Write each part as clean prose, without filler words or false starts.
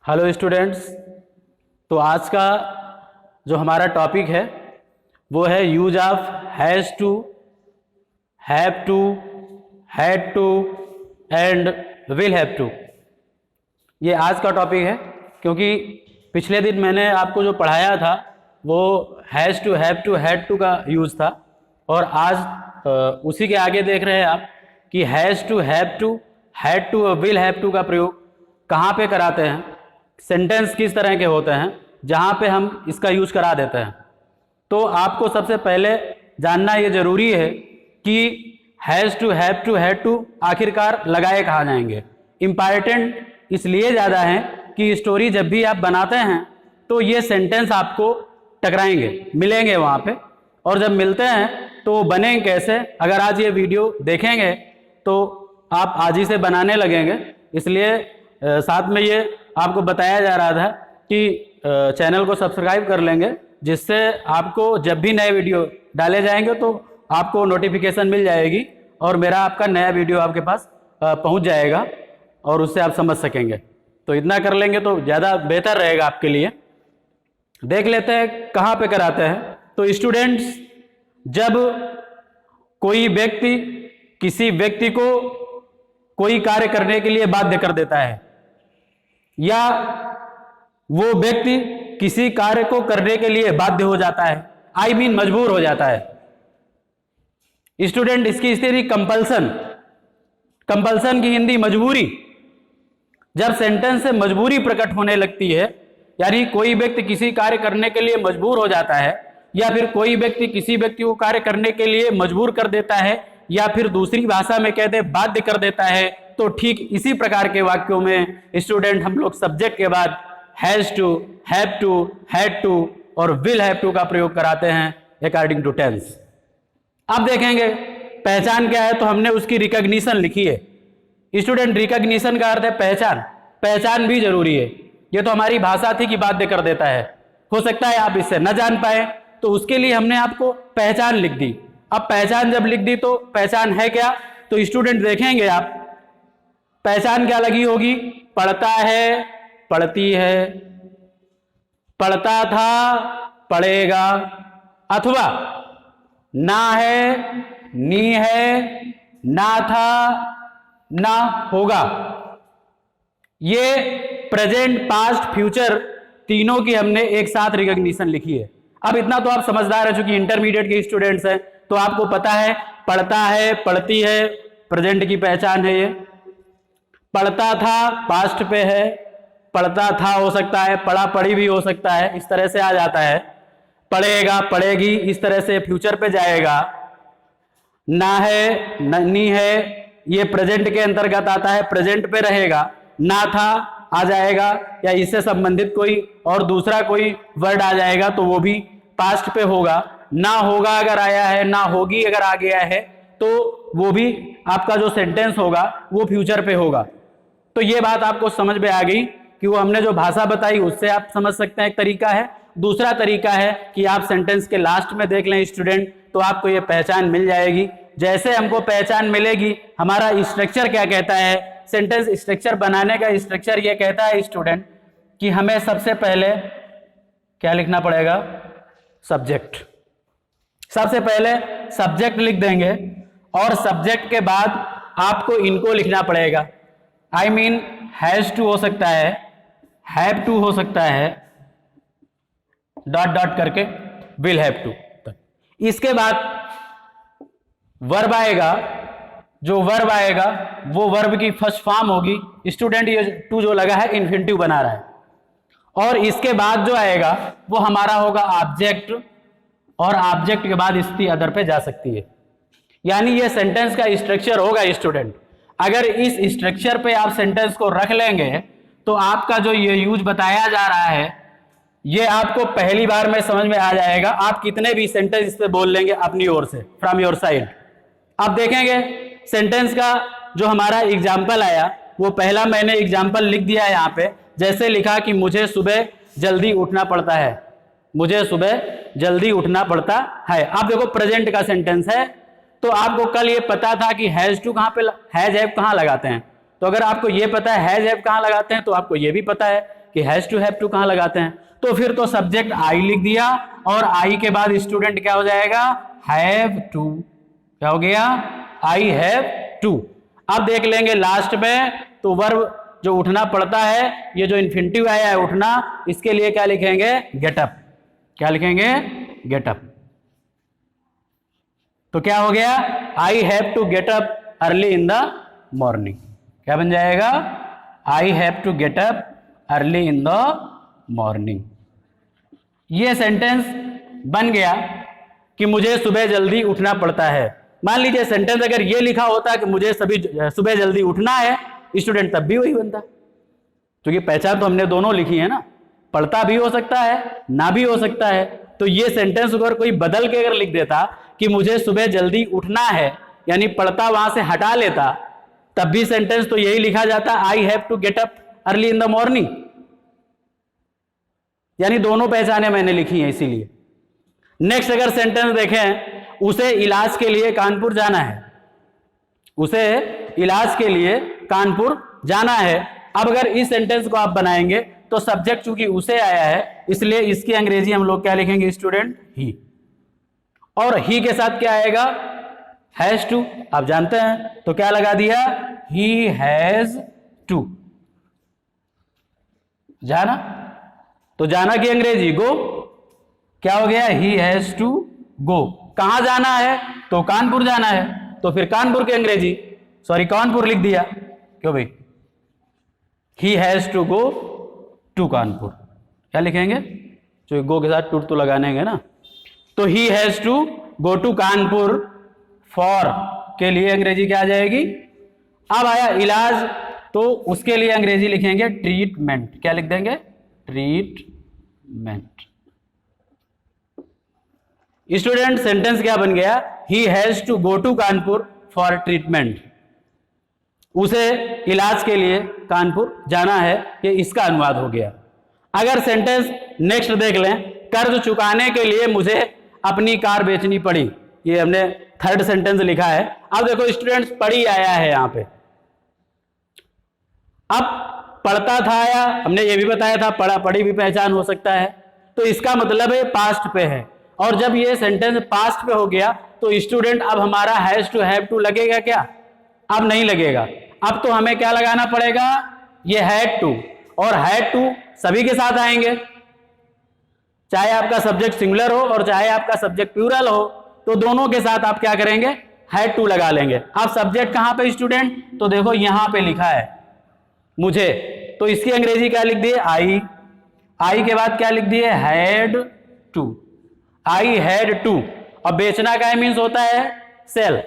Hello students. तो आज का जो हमारा टॉपिक है वो है use of has to, have to, had to and will have to. ये आज का टॉपिक है क्योंकि पिछले दिन मैंने आपको जो पढ़ाया था वो has to, have to, had to का यूज़ था और आज उसी के आगे देख रहे हैं आप कि has to, have to, had to और विल हैव टू का प्रयोग कहाँ पे कराते हैं, सेंटेंस किस तरह के होते हैं जहाँ पे हम इसका यूज करा देते हैं। तो आपको सबसे पहले जानना ये जरूरी है कि has to, have to, had to आखिरकार लगाए कहाँ जाएंगे। इम्पॉर्टेंट इसलिए ज़्यादा है कि स्टोरी जब भी आप बनाते हैं तो ये सेंटेंस आपको टकराएंगे, मिलेंगे वहाँ पे, और जब मिलते हैं तो बनेंगे कैसे। अगर आज ये वीडियो देखेंगे तो आप आज ही से बनाने लगेंगे। इसलिए साथ में ये आपको बताया जा रहा था कि चैनल को सब्सक्राइब कर लेंगे, जिससे आपको जब भी नए वीडियो डाले जाएंगे तो आपको नोटिफिकेशन मिल जाएगी और मेरा आपका नया वीडियो आपके पास पहुंच जाएगा और उससे आप समझ सकेंगे। तो इतना कर लेंगे तो ज़्यादा बेहतर रहेगा आपके लिए। देख लेते हैं कहाँ पे कराते हैं। तो स्टूडेंट्स, जब कोई व्यक्ति किसी व्यक्ति को कोई कार्य करने के लिए बाध्य कर देता है या वो व्यक्ति किसी कार्य को करने के लिए बाध्य हो जाता है, आई मीन मजबूर हो जाता है। स्टूडेंट, इसकी स्थिति कंपल्सन, कंपल्सन की हिंदी मजबूरी। जब सेंटेंस से मजबूरी प्रकट होने लगती है, यानी कोई व्यक्ति किसी कार्य करने के लिए मजबूर हो जाता है या फिर कोई व्यक्ति किसी व्यक्ति को कार्य करने के लिए मजबूर कर देता है या फिर दूसरी भाषा में कहते बाध्य कर देता है, तो ठीक इसी प्रकार के वाक्यों में स्टूडेंट हम लोग सब्जेक्ट के बाद has to, have to, had to और विल हैव टू का प्रयोग कराते हैं अकॉर्डिंग टू टेंस। अब देखेंगे पहचान क्या है, तो हमने उसकी रिकॉग्निशन लिखी है। स्टूडेंट, रिकॉग्निशन का अर्थ है पहचान। पहचान भी जरूरी है। ये तो हमारी भाषा थी कि बाध्य कर देता है, हो सकता है आप इससे न जान पाए, तो उसके लिए हमने आपको पहचान लिख दी। अब पहचान जब लिख दी तो पहचान है क्या, तो स्टूडेंट देखेंगे आप पहचान क्या लगी होगी। पढ़ता है, पढ़ती है, पढ़ता था, पढ़ेगा, अथवा ना है, नी है, ना था, ना होगा। ये प्रेजेंट, पास्ट, फ्यूचर तीनों की हमने एक साथ रिकॉग्निशन लिखी है। अब इतना तो आप समझदार है, चूंकि इंटरमीडिएट के स्टूडेंट्स हैं तो आपको पता है पढ़ता है, पढ़ती है, प्रेजेंट की पहचान है। ये पढ़ता था पास्ट पे है, पढ़ता था हो सकता है, पढ़ा पढ़ी भी हो सकता है, इस तरह से आ जाता है। पढ़ेगा, पढ़ेगी, इस तरह से फ्यूचर पे जाएगा। ना है, नहीं है, ये प्रेजेंट के अंतर्गत आता है, प्रेजेंट पे रहेगा। ना था आ जाएगा या इससे संबंधित कोई और दूसरा कोई वर्ड आ जाएगा तो वो भी पास्ट पे होगा। ना होगा अगर आया है, ना होगी अगर आ गया है तो वो भी आपका जो सेंटेंस होगा वो फ्यूचर पे होगा। तो ये बात आपको समझ में आ गई कि वो हमने जो भाषा बताई उससे आप समझ सकते हैं, एक तरीका है। दूसरा तरीका है कि आप सेंटेंस के लास्ट में देख लें स्टूडेंट, तो आपको ये पहचान मिल जाएगी। जैसे हमको पहचान मिलेगी, हमारा स्ट्रक्चर क्या कहता है, सेंटेंस स्ट्रक्चर बनाने का स्ट्रक्चर ये कहता है स्टूडेंट कि हमें सबसे पहले क्या लिखना पड़ेगा, सब्जेक्ट। सबसे पहले सब्जेक्ट लिख देंगे और सब्जेक्ट के बाद आपको इनको लिखना पड़ेगा। आई मीन हैज़ टू हो सकता है, हैव टू हो सकता है, डॉट डॉट करके विल हैव टू। इसके बाद वर्ब आएगा। जो वर्ब आएगा वो वर्ब की फर्स्ट फॉर्म होगी। स्टूडेंट, ये टू जो लगा है इन्फिनिटिव बना रहा है। और इसके बाद जो आएगा वो हमारा होगा ऑब्जेक्ट, और ऑब्जेक्ट के बाद स्थिति अदर पे जा सकती है। यानी ये सेंटेंस का स्ट्रक्चर होगा स्टूडेंट। अगर इस स्ट्रक्चर पे आप सेंटेंस को रख लेंगे तो आपका जो ये यूज बताया जा रहा है ये आपको पहली बार में समझ में आ जाएगा। आप कितने भी सेंटेंस इस पे बोल लेंगे अपनी ओर से, फ्रॉम योर साइड। आप देखेंगे सेंटेंस का जो हमारा एग्जाम्पल आया वो पहला मैंने एग्जाम्पल लिख दिया है यहाँ पे। जैसे लिखा कि मुझे सुबह जल्दी उठना पड़ता है, मुझे सुबह जल्दी उठना पड़ता है। आप देखो प्रेजेंट का सेंटेंस है, तो आपको कल ये पता था कि हैज टू कहाँ पे, हैज हैव कहाँ लगाते हैं। तो अगर आपको ये पता है हैज हैव कहाँ लगाते हैं तो आपको ये भी पता है कि हैज टू हैव टू कहां लगाते हैं, तो फिर तो सब्जेक्ट आई लिख दिया और आई के बाद स्टूडेंट क्या हो जाएगा, हैव टू। क्या हो गया, आई हैव टू। अब देख लेंगे लास्ट में, तो वर्ब जो उठना पड़ता है, ये जो इन्फिनिटिव आया है उठना, इसके लिए क्या लिखेंगे, गेट अप। क्या लिखेंगे, गेट अप। तो क्या हो गया, I have to get up early in the morning. क्या बन जाएगा, I have to get up early in the morning. ये सेंटेंस बन गया कि मुझे सुबह जल्दी उठना पड़ता है। मान लीजिए सेंटेंस अगर ये लिखा होता कि मुझे सुबह जल्दी उठना है, स्टूडेंट तब भी वही बनता, क्योंकि पहचान तो हमने दोनों लिखी है ना, पढ़ता भी हो सकता है, ना भी हो सकता है। तो ये सेंटेंस अगर कोई बदल के अगर लिख देता कि मुझे सुबह जल्दी उठना है, यानी पढ़ता वहां से हटा लेता, तब भी सेंटेंस तो यही लिखा जाता, I have to get up early in the morning. यानी दोनों पहचाने मैंने लिखी हैं इसीलिए। नेक्स्ट अगर सेंटेंस देखें, उसे इलाज के लिए कानपुर जाना है, उसे इलाज के लिए कानपुर जाना है। अब अगर इस सेंटेंस को आप बनाएंगे तो सब्जेक्ट चूंकि उसे आया है, इसलिए इसकी अंग्रेजी हम लोग क्या लिखेंगे स्टूडेंट, ही। और ही के साथ क्या आएगा, हैज टू। आप जानते हैं, तो क्या लगा दिया, ही हैज टू। जाना, तो जाना की अंग्रेजी गो। क्या हो गया, ही हैज टू गो। कहां जाना है, तो कानपुर जाना है, तो फिर कानपुर की अंग्रेजी, सॉरी कानपुर लिख दिया। क्यों भाई, he has to go to Kanpur. क्या लिखेंगे, जो गो के साथ टू तो लगाने ना, तो he has to go to Kanpur for के लिए अंग्रेजी क्या आ जाएगी। अब आया इलाज, तो उसके लिए अंग्रेजी लिखेंगे ट्रीटमेंट। क्या लिख देंगे, ट्रीटमेंट। स्टूडेंट सेंटेंस क्या बन गया, he has to go to Kanpur for treatment. उसे इलाज के लिए कानपुर जाना है, ये इसका अनुवाद हो गया। अगर सेंटेंस नेक्स्ट देख लें, कर्ज चुकाने के लिए मुझे अपनी कार बेचनी पड़ी। ये हमने थर्ड सेंटेंस लिखा है। अब देखो स्टूडेंट्स, पढ़ी आया है यहां पे। अब पढ़ता था आया, हमने ये भी बताया था पढ़ा पढ़ी भी पहचान हो सकता है, तो इसका मतलब है पास्ट पे है। और जब ये सेंटेंस पास्ट पे हो गया तो स्टूडेंट अब हमारा हैज टू हैव टू लगेगा क्या, अब नहीं लगेगा। अब तो हमें क्या लगाना पड़ेगा, ये हैड टू। और हैड टू सभी के साथ आएंगे, चाहे आपका सब्जेक्ट सिंगुलर हो और चाहे आपका सब्जेक्ट प्लूरल हो, तो दोनों के साथ आप क्या करेंगे, हैड टू लगा लेंगे। अब सब्जेक्ट कहां पे स्टूडेंट, तो देखो यहां पे लिखा है मुझे, तो इसकी अंग्रेजी क्या लिख दिए, आई। आई के बाद क्या लिख दिए, had to. I had to. और बेचना का मीन्स होता है सेल,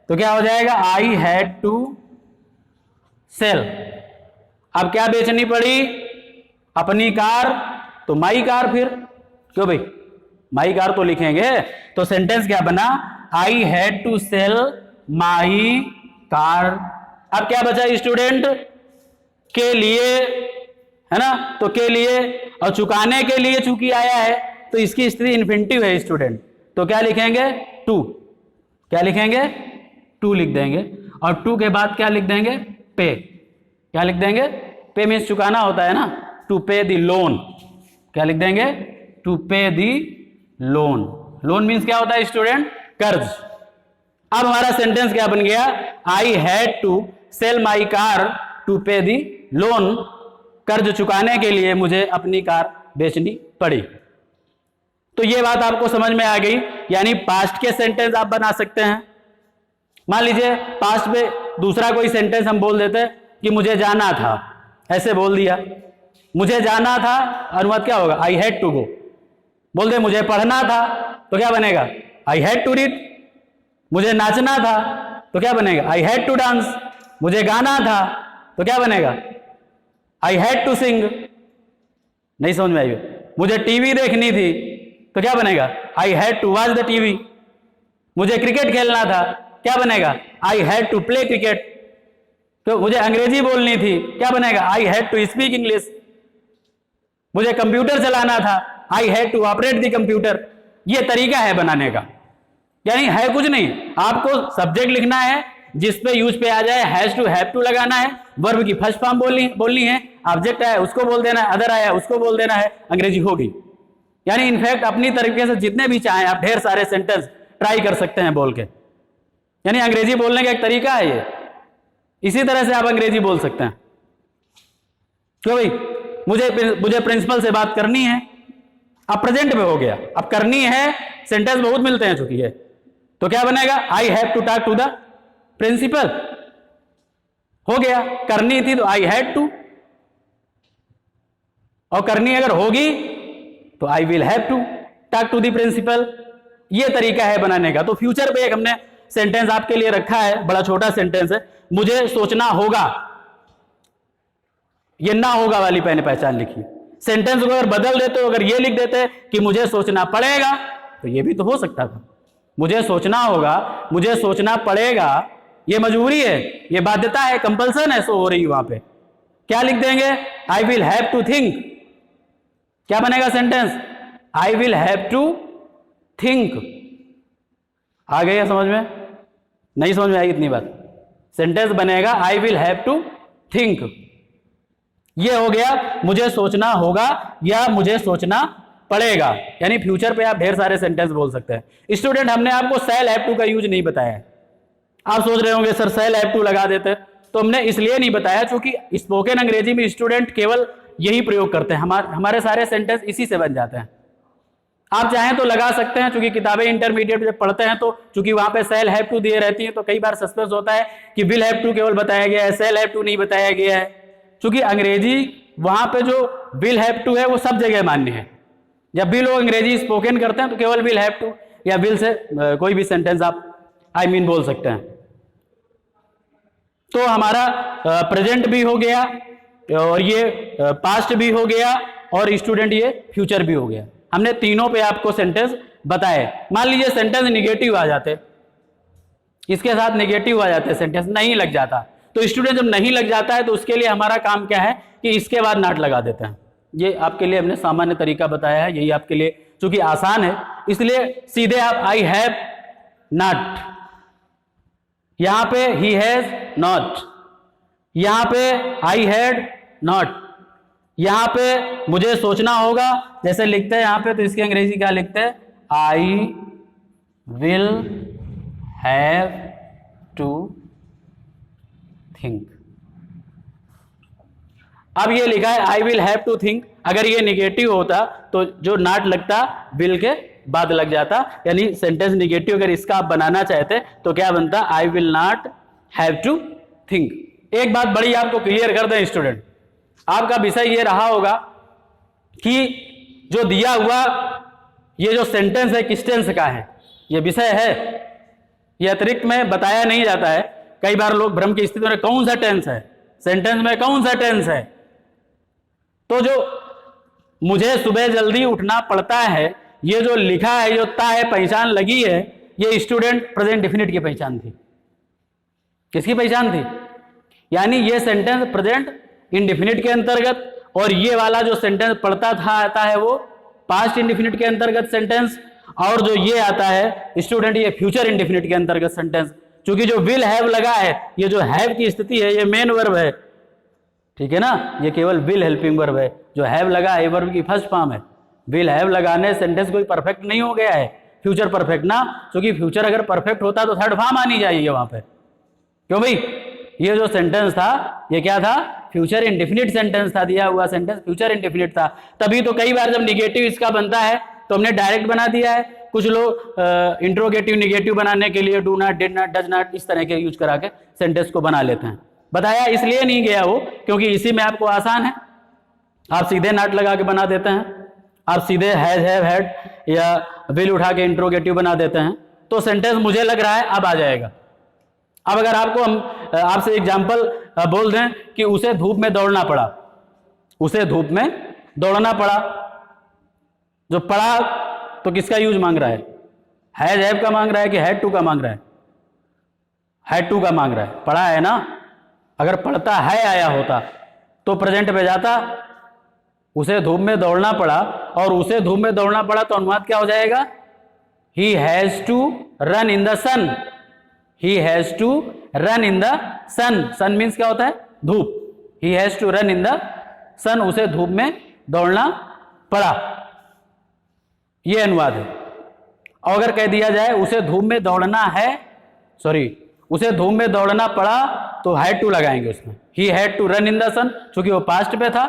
तो क्या हो जाएगा, आई हैड टू सेल। अब क्या बेचनी पड़ी, अपनी कार, तो माई कार। फिर क्यों भाई, माई कार तो लिखेंगे, तो सेंटेंस क्या बना, I had to sell my car. अब क्या बचा स्टूडेंट, के लिए, है ना, तो के लिए। और चुकाने के लिए चूंकि आया है तो इसकी स्थिति इन्फिनिटिव है स्टूडेंट, तो क्या लिखेंगे, टू। क्या लिखेंगे, टू लिख देंगे। और टू के बाद क्या लिख देंगे, पे। क्या लिख देंगे, पे मीन्स चुकाना होता है ना, टू पे दी लोन। क्या लिख देंगे, to pay the loan. Loan means क्या होता है स्टूडेंट, कर्ज। अब हमारा सेंटेंस क्या बन गया, I had to sell my car to pay the loan. कर्ज चुकाने के लिए मुझे अपनी कार बेचनी पड़ी। तो ये बात आपको समझ में आ गई, यानी पास्ट के सेंटेंस आप बना सकते हैं। मान लीजिए पास्ट में दूसरा कोई सेंटेंस हम बोल देते कि मुझे जाना था, ऐसे बोल दिया, मुझे जाना था, अनुवाद क्या होगा, आई हैड टू गो। बोल दे मुझे पढ़ना था, तो क्या बनेगा, आई हैड टू रीड। मुझे नाचना था, तो क्या बनेगा, आई हैड टू डांस। मुझे गाना था, तो क्या बनेगा, आई हैड टू सिंग। नहीं समझ में आई। मुझे टीवी देखनी थी, तो क्या बनेगा, I had to watch the TV. मुझे क्रिकेट खेलना था, क्या बनेगा, I had to play cricket. तो मुझे अंग्रेजी बोलनी थी, क्या बनेगा, I had to speak English. मुझे कंप्यूटर चलाना था, I had to operate the computer. ये तरीका है बनाने का, यानी है कुछ नहीं, आपको सब्जेक्ट लिखना है, जिस पे यूज पे आ जाए हैज टू हैव टू लगाना है, वर्ब की फर्स्ट फॉर्म बोलनी है, ऑब्जेक्ट आया उसको बोल देना है, अदर आया उसको बोल देना है, अंग्रेजी हो गई। यानी इनफैक्ट अपनी तरीके से जितने भी चाहें आप ढेर सारे सेंटेंस ट्राई कर सकते हैं बोल के। यानी अंग्रेजी बोलने का एक तरीका है ये, इसी तरह से आप अंग्रेजी बोल सकते हैं। क्यों भाई, मुझे प्रिंसिपल से बात करनी है, अब प्रेजेंट में हो गया, अब करनी है, सेंटेंस बहुत मिलते हैं चूंकि है, तो क्या बनेगा, I have to talk to the principal, हो गया। करनी थी तो आई हैड टू, और करनी अगर होगी तो I will have to talk to the principal. ये तरीका है बनाने का। तो फ्यूचर पे एक हमने सेंटेंस आपके लिए रखा है, बड़ा छोटा सेंटेंस है, मुझे सोचना होगा, ये ना होगा वाली पहले पहचान लिखी। सेंटेंस को अगर बदल देते हो, अगर ये लिख देते कि मुझे सोचना पड़ेगा, तो ये भी तो हो सकता था, मुझे सोचना होगा, मुझे सोचना पड़ेगा, ये मजबूरी है, ये बाध्यता है, कंपल्सन है, सो हो रही है वहां पे। क्या लिख देंगे, I will have to think. क्या बनेगा sentence, I will have to think. आ गया समझ में? नहीं समझ में आई इतनी बात? सेंटेंस बनेगा I will have to think. ये हो गया मुझे सोचना होगा या मुझे सोचना पड़ेगा। यानी फ्यूचर पे आप ढेर सारे सेंटेंस बोल सकते हैं। स्टूडेंट, हमने आपको सेल हैव टू का यूज नहीं बताया है। आप सोच रहे होंगे सर सेल हैव टू लगा देते, तो हमने इसलिए नहीं बताया क्योंकि स्पोकन अंग्रेजी में स्टूडेंट केवल यही प्रयोग करते हैं, हमारे सारे सेंटेंस इसी से बन जाते हैं। आप चाहें तो लगा सकते हैं, क्योंकि किताबें इंटरमीडिएट जब पढ़ते हैं तो चूंकि वहां पे सेल हैव टू दिए रहती हैं, तो कई बार सस्पेंस होता है कि विल हैव टू केवल बताया गया है, सेल हैव टू नहीं बताया गया है। क्योंकि अंग्रेजी वहां पे जो विल हैव टू है वो सब जगह मान्य है। जब भी लोग अंग्रेजी स्पोकन करते हैं तो केवल विल हैव टू या विल से कोई भी सेंटेंस आप बोल सकते हैं। तो हमारा प्रेजेंट भी हो गया, और ये पास्ट भी हो गया, और स्टूडेंट ये फ्यूचर भी हो गया। हमने तीनों पे आपको सेंटेंस बताए। मान लीजिए सेंटेंस निगेटिव आ जाते, इसके साथ निगेटिव आ जाते, सेंटेंस नहीं लग जाता, तो स्टूडेंट जब नहीं लग जाता है तो उसके लिए हमारा काम क्या है कि इसके बाद नॉट लगा देते हैं। ये आपके लिए हमने सामान्य तरीका बताया है, यही आपके लिए चूंकि आसान है, इसलिए सीधे आप आई हैव नॉट, यहां पे ही हैज नॉट, यहां पे आई हैड नॉट, यहां पे मुझे सोचना होगा जैसे लिखते हैं यहां पे, तो इसकी अंग्रेजी क्या लिखते हैं, I will have to think. अब ये लिखा है I will have to think, अगर ये निगेटिव होता तो जो नॉट लगता विल के बाद लग जाता, यानी सेंटेंस निगेटिव अगर इसका आप बनाना चाहते तो क्या बनता, I will not have to think. एक बात बड़ी आपको क्लियर कर दें स्टूडेंट, आपका विषय ये रहा होगा कि जो दिया हुआ ये जो सेंटेंस है किस टेंस का है, ये विषय है, ये अतिरिक्त में बताया नहीं जाता है। कई बार लोग भ्रम की स्थिति में कौन सा टेंस है, सेंटेंस में कौन सा टेंस है, तो जो मुझे सुबह जल्दी उठना पड़ता है, ये जो लिखा है, जो ता है, पहचान लगी है, ये स्टूडेंट प्रेजेंट डेफिनिट की पहचान थी। किसकी पहचान थी, यानी ये सेंटेंस प्रेजेंट इंडेफिनिट के अंतर्गत, और ये वाला जो सेंटेंस पढ़ता था आता है वो पास्ट इंडेफिनिट के अंतर्गत सेंटेंस, और जो ये आता है स्टूडेंट ये फ्यूचर इंडेफिनिट के अंतर्गत सेंटेंस। क्योंकि जो विल हैव लगा है, ये जो हैव की स्थिति है, ये मेन वर्ब है, ठीक है ना, ये केवल विल हेल्पिंग वर्ब है। जो हैव लगा है वर्ब की फर्स्ट फॉर्म है। विल हैव लगाने सेंटेंस कोई परफेक्ट नहीं हो गया है, फ्यूचर परफेक्ट ना, क्योंकि फ्यूचर अगर परफेक्ट होता तो थर्ड फॉर्म आनी चाहिए वहां पे। क्यों भाई, ये जो सेंटेंस था ये क्या था, फ्यूचर इंडेफिनिट सेंटेंस था, दिया हुआ सेंटेंस फ्यूचर इंडेफिनिट था। तभी तो कई बार जब निगेटिव इसका बनता है तो हमने डायरेक्ट बना दिया है। कुछ लोग इंट्रोगेटिव निगेटिव बनाने के लिए do not, did not, does not इस तरह के यूज करा के सेंटेंस को बना लेते हैं। बताया इसलिए नहीं गया वो, क्योंकि इसी में आपको आसान है, आप सीधे नॉट लगा के बना देते हैं, आप सीधे हैज, हैव, हैड या विल उठा के इंट्रोगेटिव बना देते हैं, तो सेंटेंस मुझे लग रहा है अब आ जाएगा। अब अगर आपको हम आपसे एग्जाम्पल बोल दें कि उसे धूप में दौड़ना पड़ा, उसे धूप में दौड़ना पड़ा, जो पड़ा तो किसका यूज मांग रहा है, हैज हैव का मांग रहा है कि हैड टू का मांग रहा है, हैड टू का मांग रहा है, पढ़ा है ना। अगर पढ़ता है आया होता तो प्रेजेंट पे जाता, उसे धूप में दौड़ना पड़ा, और उसे धूप में दौड़ना पड़ा तो अनुवाद क्या हो जाएगा, he has to run in the sun, he has to run in the sun. Sun means क्या होता है? धूप। He has to run in the sun, उसे धूप में दौड़ना पड़ा। यह अनुवाद है। और अगर कह दिया जाए उसे धूप में दौड़ना है, सॉरी, उसे धूप में दौड़ना पड़ा, तो हैड टू लगाएंगे उसमें। He had to run in the sun, क्योंकि वो पास्ट पे था,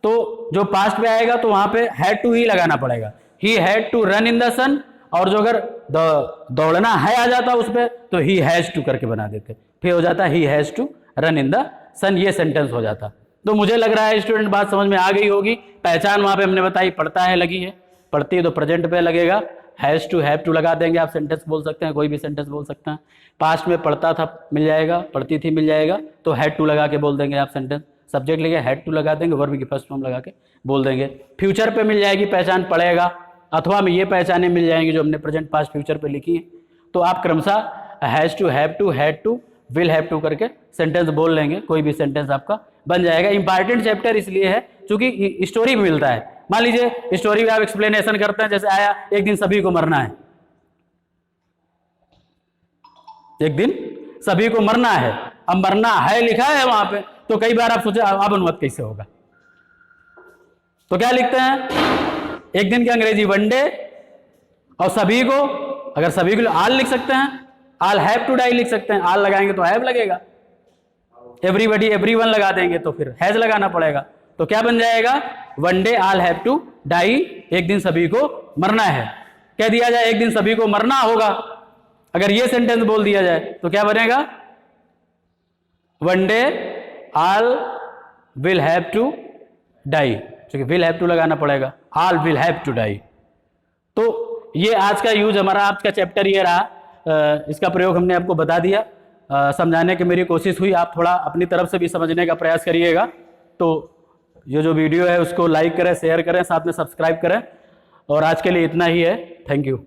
तो जो पास्ट पे आएगा तो वहां पे हैड टू ही लगाना पड़ेगा। He had to run in the sun, और जो अगर दौड़ना है आ जाता उस पर, तो ही हैज टू करके बना देते, फिर हो जाता he has to run in the sun, ये सेंटेंस हो जाता। तो मुझे लग रहा है स्टूडेंट बात समझ में आ गई होगी। पहचान वहां पे हमने बताई, पढ़ता है लगी है, पढ़ती है तो प्रेजेंट पे लगेगा, हैज टू हैव टू लगा देंगे, आप सेंटेंस बोल सकते हैं, कोई भी सेंटेंस बोल सकते हैं। पास्ट में पढ़ता था मिल जाएगा, पढ़ती थी मिल जाएगा, तो हैड टू लगा के बोल देंगे आप सेंटेंस। सब्जेक्ट लेके हैड टू लगा देंगे, वर्ब की फर्स्ट फॉर्म लगा के बोल देंगे। फ्यूचर पे मिल जाएगी पहचान, पढ़ेगा, अथवा में ये पहचानें मिल जाएंगी जो हमने प्रेजेंट पास्ट फ्यूचर पे लिखी है। तो आप क्रमशः has to, have to, had to, will have to करके सेंटेंस बोल लेंगे, कोई भी सेंटेंस आपका बन जाएगा। इंपॉर्टेंट चैप्टर इसलिए है क्योंकि स्टोरी भी मिलता है। मान लीजिए स्टोरी में आप एक्सप्लेनेशन करते हैं, जैसे आया एक दिन सभी को मरना है, एक दिन सभी को मरना है। अब मरना है लिखा है वहां पे, तो कई बार आप सोचे अब अनुवाद कैसे होगा, तो क्या लिखते हैं? एक दिन की अंग्रेजी वन डे, और सभी को, अगर सभी को आल लिख सकते हैं, आल हैव टू डाई लिख सकते हैं, आल लगाएंगे तो हैव लगेगा, एवरीबडी एवरीवन लगा देंगे तो फिर हैज लगाना पड़ेगा। तो क्या बन जाएगा? One day all have to die, एक दिन सभी को मरना है। कह दिया जाए एक दिन सभी को मरना होगा, अगर ये सेंटेंस बोल दिया जाए तो क्या बनेगा? One day all will have to die, क्योंकि विल हैव टू लगाना पड़ेगा, all will have to die. तो ये आज का यूज हमारा, आज का चैप्टर ये रहा, इसका प्रयोग हमने आपको बता दिया, समझाने की मेरी कोशिश हुई। आप थोड़ा अपनी तरफ से भी समझने का प्रयास करिएगा। तो ये जो वीडियो है उसको लाइक करें, शेयर करें, साथ में सब्सक्राइब करें। और आज के लिए इतना ही है। Thank you.